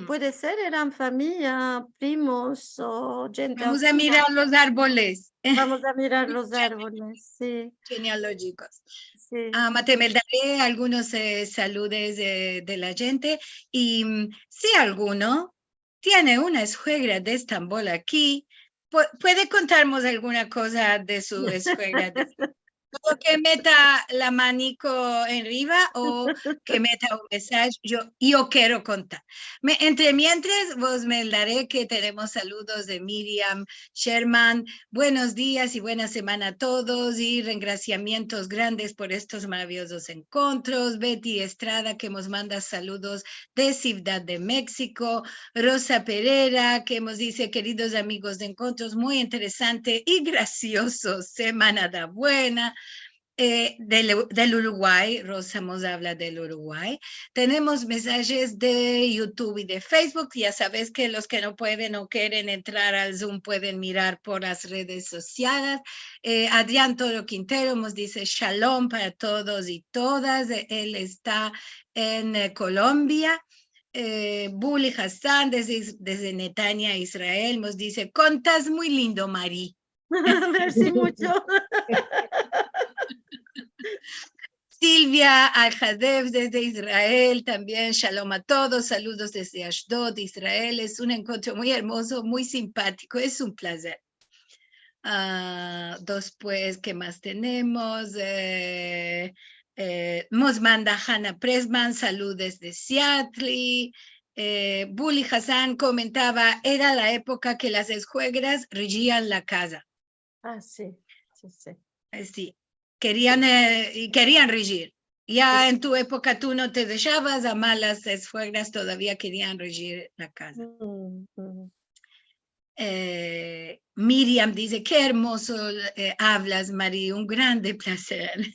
Puede ser, eran familia, primos o gente. Vamos a mirar los árboles. Vamos a mirar los árboles, sí. Genealógicos. Sí. Te daré algunos saludos de la gente. Y si alguno tiene una suegra de Estambul aquí, ¿puede contarnos alguna cosa de su suegra? O que meta la manico en arriba o que meta un mensaje, yo quiero contar. Entre mientras, vos me daré que tenemos saludos de Miriam Sherman. Buenos días y buena semana a todos y agradecimientos grandes por estos maravillosos encuentros. Betty Estrada que nos manda saludos de Ciudad de México. Rosa Pereira que nos dice, queridos amigos de encuentros, muy interesante y gracioso. Semana da buena. Del Uruguay, Rosa nos habla del Uruguay. Tenemos mensajes de YouTube y de Facebook. Ya sabes que los que no pueden o quieren entrar al Zoom pueden mirar por las redes sociales. Adrián Toro Quintero nos dice shalom para todos y todas. Él está en Colombia. Bully Hassan desde Netanya, Israel, nos dice, contas muy lindo, Mari. Merci mucho. Silvia Al-Hadev desde Israel, también shalom a todos, saludos desde Ashdod, Israel, es un encuentro muy hermoso, muy simpático, es un placer. Después, ¿qué más tenemos? Nos manda Hannah Pressman, saludos desde Seattle. Bully Hassan comentaba, era la época que las suegras regían la casa. Sí, sí, sí. Sí. Querían regir Ya en tu época tú no te dejabas, a malas suegras todavía querían regir la casa. Miriam dice, qué hermoso hablas, María, un grande placer.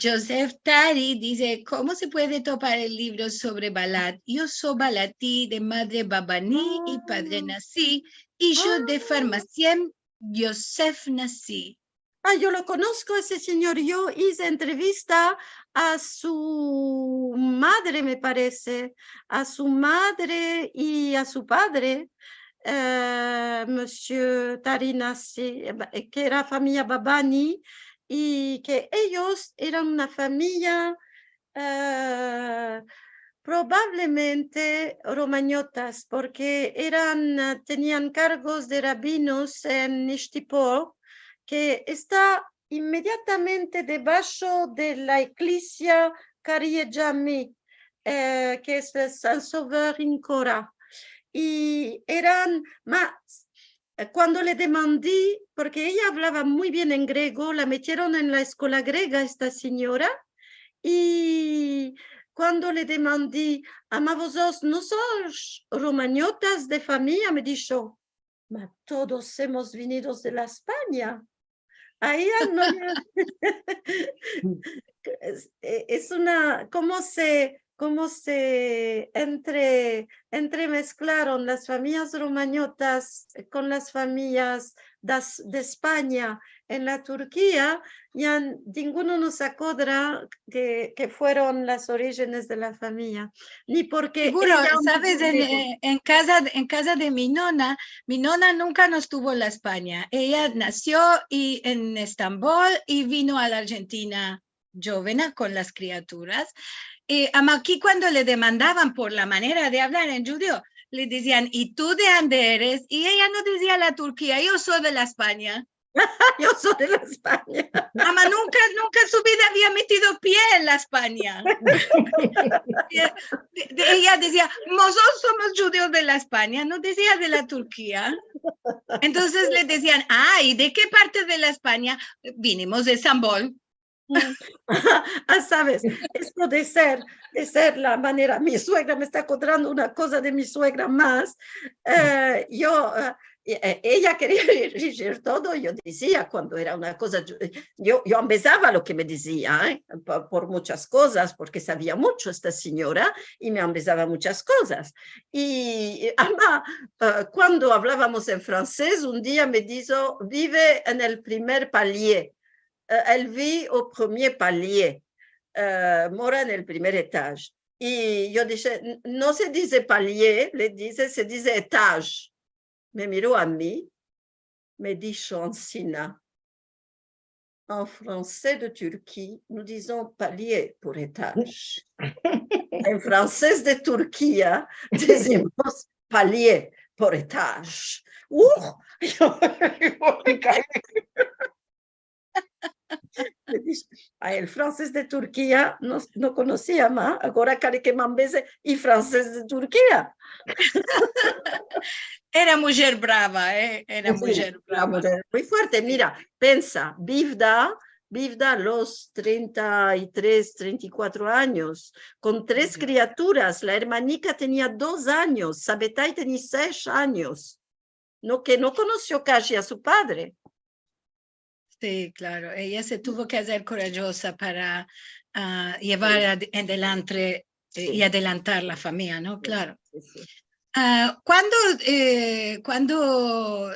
Joseph Tari dice, ¿cómo se puede topar el libro sobre Balat? Yo soy balatí de madre Babani y padre Nasi, y yo de Farmacien Joseph Nasi. Ah, yo lo conozco ese señor. Yo hice entrevista a su madre, me parece, a su madre y a su padre, Monsieur Tarinasi, que era familia Babani, y que ellos eran una familia probablemente romañotas, porque tenían cargos de rabinos en Nishtipor, que está inmediatamente debajo de la iglesia Kariejami, que es el Saint-Sauveur en Cora. Y eran más, cuando le demandé, porque ella hablaba muy bien en griego, la metieron en la escuela griega esta señora, y cuando le demandé, ¿ama vosotros no sois romañotas de familia? Me dijo, ma todos hemos venido de la España. Ahí no, es una, cómo se entremezclaron las familias romañotas con las familias de España en la Turquía, ya ninguno nos acuerda que fueron las orígenes de la familia, ni porque Seguro, sabes, en casa de mi nona nunca nos tuvo la España. Ella nació en Estambul y vino a la Argentina joven con las criaturas. Y aquí cuando le demandaban por la manera de hablar en judío, le decían, ¿y tú de dónde eres? Y ella no decía la Turquía, yo soy de la España. Yo soy de la España. Ama nunca en su vida había metido pie en la España. Ella decía, nosotros somos judíos de la España, no decía de la Turquía. Entonces le decían, ¿y de qué parte de la España? Vinimos de Estambul. Sabes, esto de ser la manera, mi suegra me está contando una cosa de mi suegra más, ella quería regir todo, yo decía cuando era una cosa, yo empezaba lo que me decía, por muchas cosas, porque sabía mucho esta señora y me empezaba muchas cosas. Y cuando hablábamos en francés, un día me dijo, vive en el primer palier. Elle vit au premier palier, mora en el primer étage. Y yo dije, no se dice palier, se dice étage. Me miró a mí, me dijo Ancina, en français de Turquie, nous disons palier pour étage. En francés de Turquía, decimos palier por étage. El francés de Turquía no conocía más, ahora que mambese y francés de Turquía. Era mujer brava, era mujer brava. Muy fuerte, mira, pensa, Bivda los 33, 34 años, con 3 criaturas, la hermanica tenía 2 años, Sabetai tenía 6 años, que no conoció casi a su padre. Sí, claro, ella se tuvo que hacer corajosa para llevar adelante y adelantar la familia, ¿no? Claro. Sí. Cuando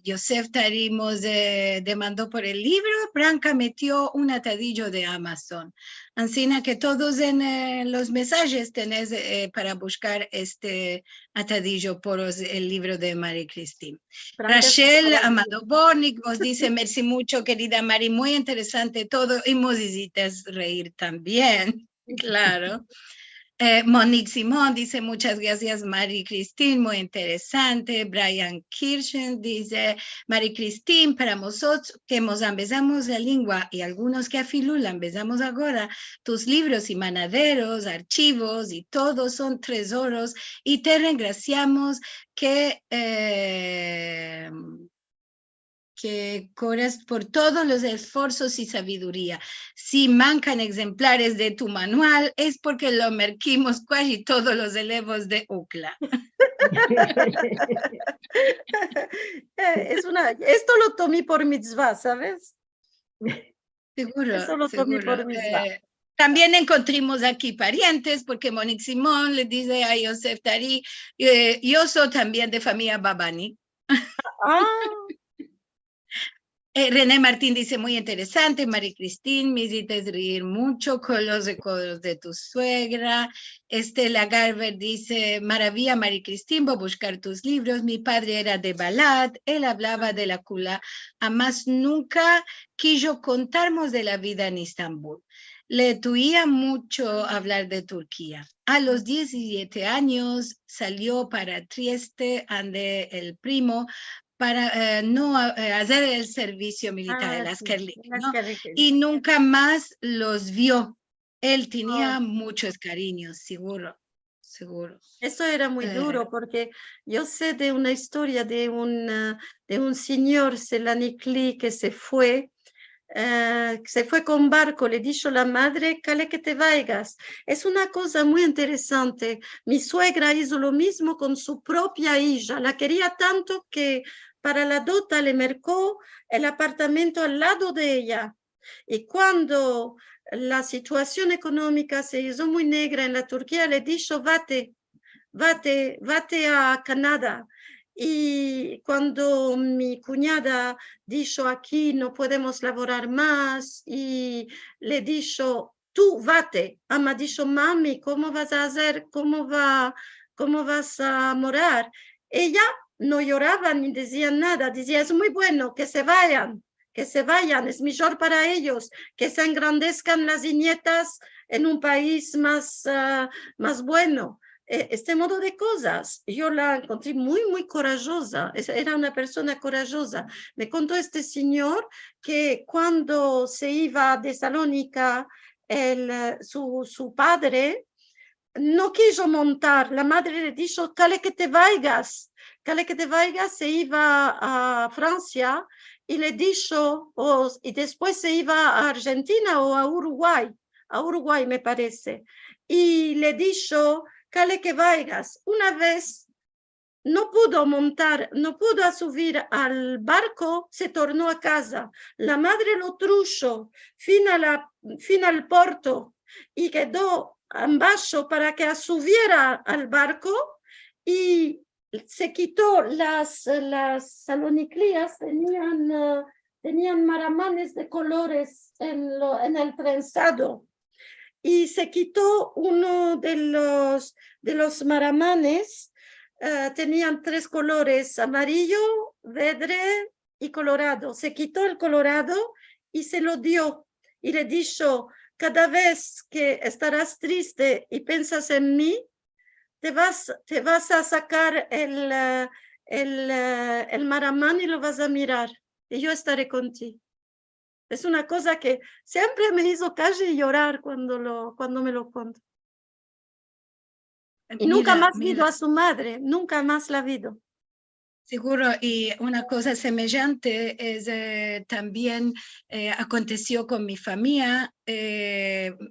Joseph Tarimos demandó por el libro, Branca metió un atadillo de Amazon. Así que todos en los mensajes tenés para buscar este atadillo por el libro de Marie Christine. Rachel Amado Bornik nos dice, merci mucho, querida Mari, muy interesante todo, y nos hicitas reír también, claro. Monique Simón dice, muchas gracias, Marie Christine, muy interesante. Brian Kirchen dice, Marie Christine, para nosotros que nos empezamos la lengua y algunos que a Filula empezamos ahora, tus libros y manaderos, archivos y todos son tesoros y te regraciamos que que corras por todos los esfuerzos y sabiduría. Si mancan ejemplares de tu manual, es porque lo merquimos casi todos los elevos de UCLA. Esto lo tomé por mitzvah, ¿sabes? Seguro, Eso lo tomé seguro. por mitzvah. También encontramos aquí parientes, porque Monique Simón le dice a Yosef Tari, yo soy también de familia Babani. René Martín dice, muy interesante, María Cristín, me hiciste reír mucho con los recuerdos de tu suegra. Estela Garber dice, maravilla, María Cristín, voy a buscar tus libros. Mi padre era de Balad, él hablaba de la Kula, jamás nunca quiso contarnos de la vida en Estambul. Le tuía mucho hablar de Turquía. A los 17 años salió para Trieste, ande el primo, para no hacer el servicio militar, el Askerlik, ¿no? Y nunca más los vio. Él tenía muchos cariños, seguro, seguro. Eso era muy duro, porque yo sé de una historia de un señor Selanikli que se fue con barco, le dijo la madre, cale que te vayas. Es una cosa muy interesante. Mi suegra hizo lo mismo con su propia hija, la quería tanto que para la dota le mercó el apartamento al lado de ella. Y cuando la situación económica se hizo muy negra en la Turquía, le dijo, vate a Canadá. Y cuando mi cuñada dijo, aquí no podemos laborar más, y le dijo, tú vate. Ama dijo, mami, ¿cómo vas a hacer? ¿Cómo vas a morar? Ella no lloraba ni decía nada, decía, es muy bueno, que se vayan, es mejor para ellos, que se engrandezcan las nietas en un país más bueno. Este modo de cosas, yo la encontré muy, muy corajosa, era una persona corajosa. Me contó este señor que cuando se iba de Salónica, su padre no quiso montar, la madre le dijo, cale que te vayas, se iba a Francia y le dijo, y después se iba a Argentina o a Uruguay me parece, y le dijo, cale que vayas. Una vez no pudo subir al barco, se tornó a casa. La madre lo trujo fin al puerto y quedó abajo para que subiera al barco, y se quitó las saloniclías, tenían maramanes de colores en el trenzado, y se quitó uno de los maramanes. Tenían 3 colores, amarillo, verde y colorado. Se quitó el colorado y se lo dio, y le dijo, cada vez que estarás triste y piensas en mí, te vas a sacar el maramán y lo vas a mirar, y yo estaré contigo. Es una cosa que siempre me hizo casi llorar cuando me lo contó. Y nunca más vido a su madre, nunca más la vido. Seguro, y una cosa semejante es también aconteció con mi familia.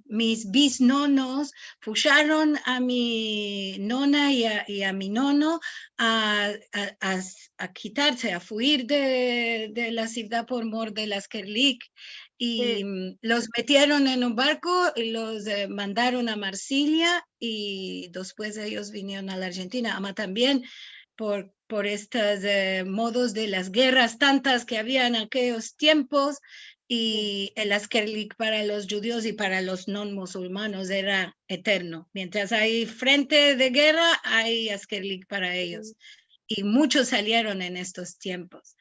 Mis bisnonos pusieron a mi nona y a mi nono a quitarse, a fuir de la ciudad por mor de las Kerlik, y los metieron en un barco y los mandaron a Marsilia, y después ellos vinieron a la Argentina. Ama también por estos modos de las guerras tantas que había en aquellos tiempos, y el Askerlik para los judíos y para los no musulmanes era eterno. Mientras hay frente de guerra, hay Askerlik para ellos. Y muchos salieron en estos tiempos.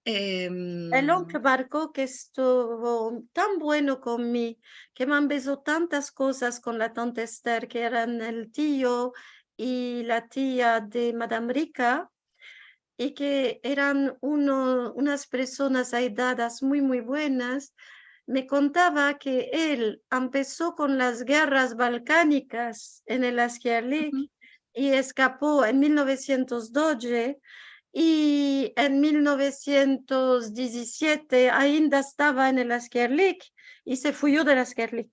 El hombre barco que estuvo tan bueno conmigo, que me han besado tantas cosas con la tante Esther, que eran el tío y la tía de Madame Rica, y que eran unas personas aisladas muy, muy buenas. Me contaba que él empezó con las guerras balcánicas en el Askerlik y escapó en 1912, y en 1917 ainda estaba en el Askerlik y se fuyó del Askerlik.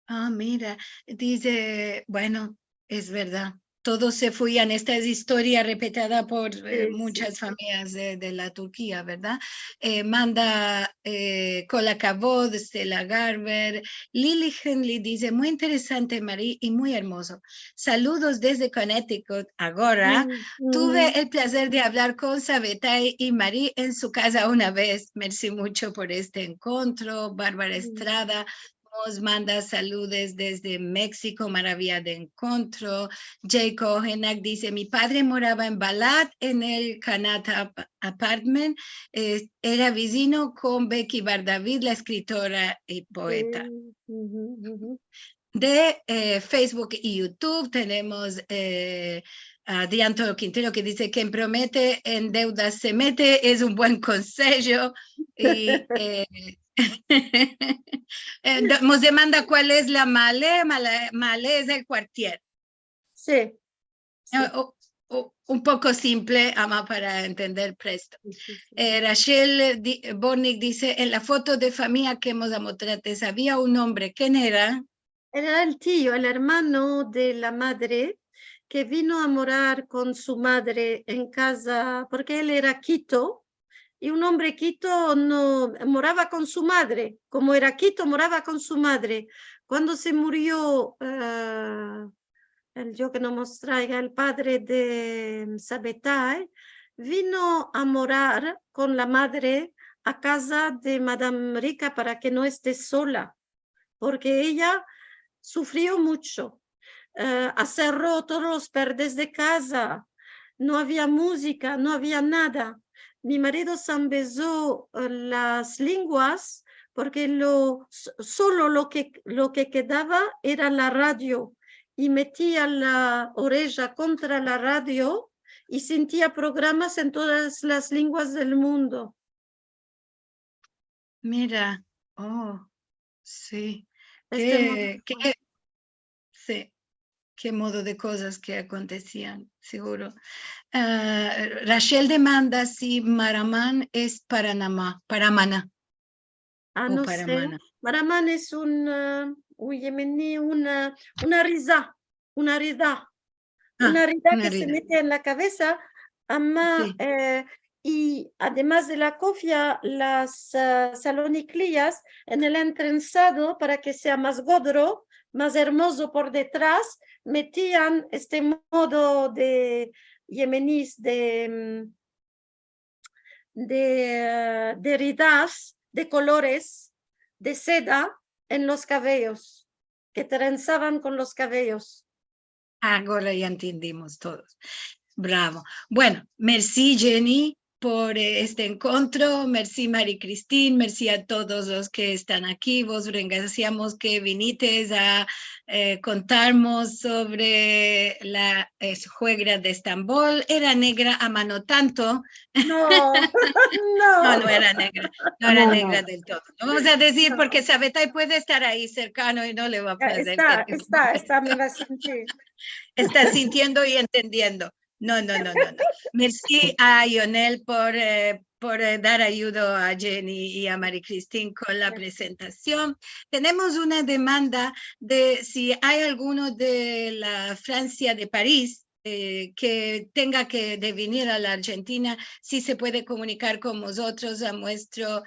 Ah, mira, dice, bueno, es verdad. Todos se fuían. Esta es historia repetada por muchas familias de la Turquía, ¿verdad? Manda Kola Kavod, Stella Garber, Lily Henley dice, muy interesante, Marí, y muy hermoso. Saludos desde Connecticut. Ahora, tuve el placer de hablar con Sabetai y Marí en su casa una vez. Merci mucho por este encuentro. Bárbara Estrada nos manda saludos desde México, maravilla de encuentro. Jay Kohenak dice, mi padre moraba en Balat, en el Kanata Apartment. Era vecino con Becky Bardavid, la escritora y poeta. De Facebook y YouTube tenemos a Dianto Quintero que dice, quien promete en deuda se mete, es un buen consejo. Y nos demanda cuál es la Malé es el cuartier. Sí. Sí. Un poco simple, ama, para entender presto. Rachel Bornik dice, en la foto de familia que hemos mostrado, había un hombre, ¿quién era? Era el tío, el hermano de la madre, que vino a morar con su madre en casa, porque él era Quito, y un hombre Quito no moraba con su madre. Como era Quito, moraba con su madre. Cuando se murió el yo que no nos traiga, el padre de Sabetai, vino a morar con la madre a casa de Madame Rica para que no esté sola, porque ella sufrió mucho. Cerró todos los perdes de casa, no había música, no había nada. Mi marido se empezó las lenguas porque solo lo que quedaba era la radio, y metía la oreja contra la radio y sentía programas en todas las lenguas del mundo. Mira, oh, sí. Sí, qué modo de cosas que acontecían, seguro. Rachel demanda si Maramán es Paramana. No Paramana. Sé. Maramán es un yemení, una rida, una rida que se mete en la cabeza, sí. Y además de la cofia, las saloniclías en el entrenzado, para que sea más godro, más hermoso por detrás, metían este modo de yemeníes de ridas de colores de seda en los cabellos, que trenzaban con los cabellos. Ahora ya entendimos todos. Bravo. Bueno, merci Jenny por este encuentro, merci María Cristín, merci a todos los que están aquí. Vos agradecemos que vinites a contarnos sobre la juegra de Estambul. Era negra a mano tanto. No, no era negra, no era negra del todo. No vamos a decir porque Sabetai puede estar ahí cercano y no le va a pasar. Está, me va a sentir. Está sintiendo y entendiendo. No. Merci a Ionel por dar ayuda a Jenny y a María Cristín con la presentación. Tenemos una demanda de si hay alguno de la Francia de París que tenga que venir a la Argentina, si se puede comunicar con nosotros a nuestro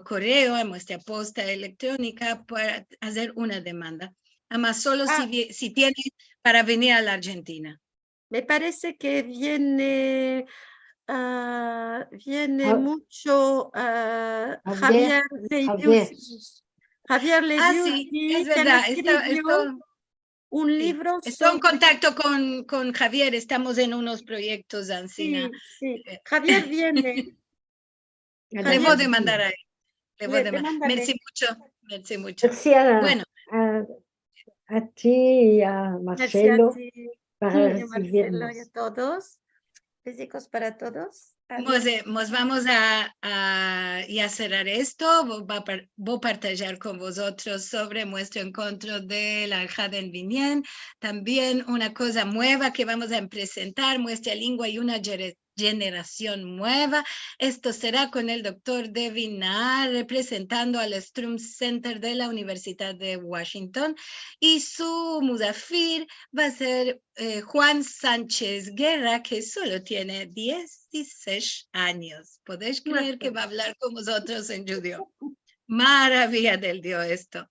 correo, a nuestra posta electrónica para hacer una demanda. Además, solo si tiene para venir a la Argentina. Me parece que viene mucho Javier Leidius. Javier Leidius, sí, es verdad. Un libro. Estoy en contacto con Javier, estamos en unos proyectos, Ancina. Sí. Javier viene. Le voy a demandar ahí. Merci mucho. Merci bueno. A ti y a Marcelo. Para recibirnos. Y a todos. Besitos para todos. Nós vamos a cerrar esto. Voy a partilhar con vosotros sobre nuestro encuentro de la Alhad Vinien. También una cosa nueva que vamos a presentar, nuestra lengua y una generación nueva. Esto será con el doctor Devin Naar, representando al Strum Center de la Universidad de Washington. Y su muzafir va a ser Juan Sánchez Guerra, que solo tiene 16 años. ¿Podéis creer que va a hablar con vosotros en judío? Maravilla del Dios esto.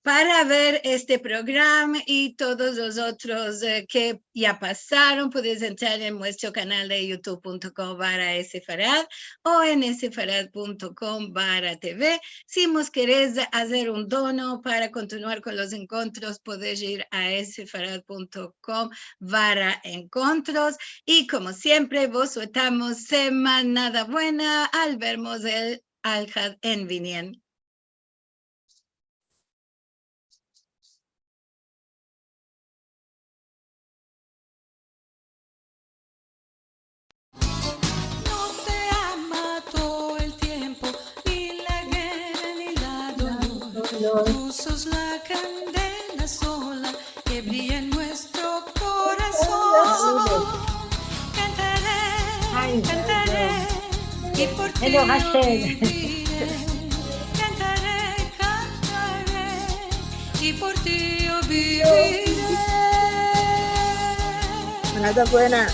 Para ver este programa y todos los otros que ya pasaron, puedes entrar en nuestro canal de youtube.com/sfarad o en sfarad.com/tv. Si nos querés hacer un dono para continuar con los encuentros, podés ir a sfarad.com/encuentros. Y como siempre, vos sueltamos semana buena al vernos el Alhad Vinien. Tú sos la candela sola que brilla en nuestro corazón. Cantaré, cantaré y por ti yo viviré. Cantaré, cantaré y por ti yo viviré. Manada buena.